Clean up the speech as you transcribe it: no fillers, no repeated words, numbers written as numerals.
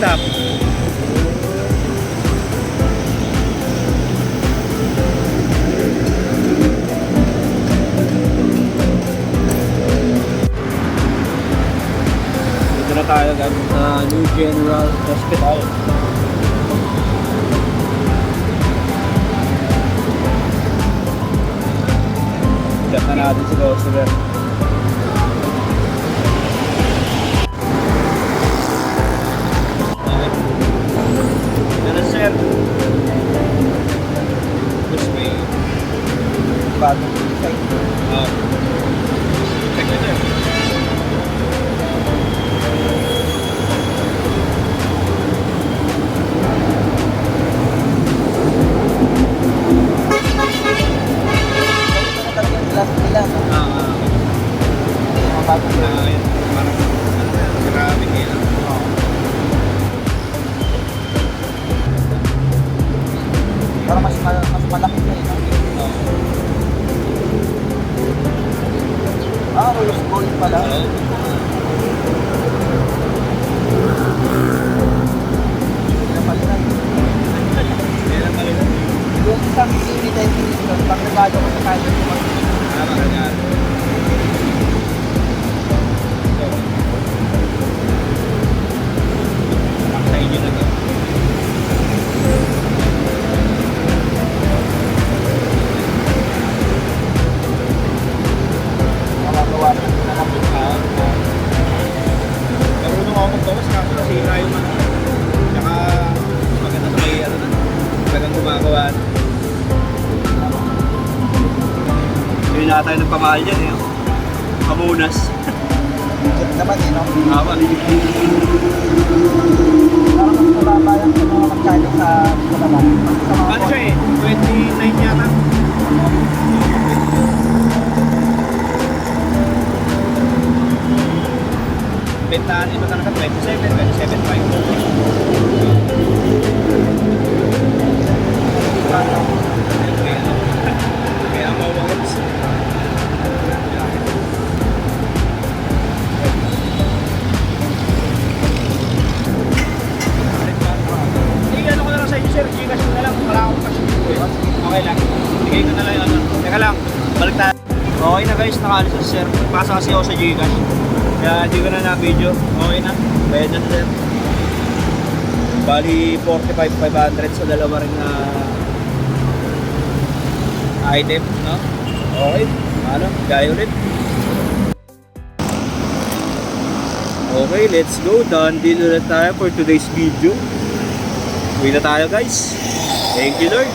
stop. Dito na tayo guys sa New General Hospital. Chat na natin si Customer. Sir, which way? Bagong side. Check na sir. Bagong na yun. Parang grabe nila. Parang mas malaki na yun. Rose gold pala. Yung isang city definition, pag nabalo ko sa kanya yung sa inyo na to. makagawa na lang. Marunong ako magbawas kaso nasira yung ano. Tsaka maganda sa may ano na. Talagang gumagawa. Hindi na tayo nagpamahal dyan eh. Kamunas. Check naman eh, no? Tama. Parang mas mababa yan sa mga magkano sa baba. Sa mga Ano siya eh? 29 yata. Bentahan iba talaga 27, 27.5. Kaya mawawits. Ano ko na lang sa inyo sir, Gcash ko na lang, wala akong cash dito eh. Okay lang, bigay ko na lang yung ano. Teka lang, balik tayo. Okay na guys, nakaalis na sir. Pasa kasi ako sa Gcash. Kaya hindi ko na na-video. Okay na, bayad na sir. Bali 45,500 sa dalawa rin na item, no? Okay, ano, gaya ulit. Okay, let's go. Done deal ulit tayo for today's video. Uwi na tayo guys. Thank you Lord.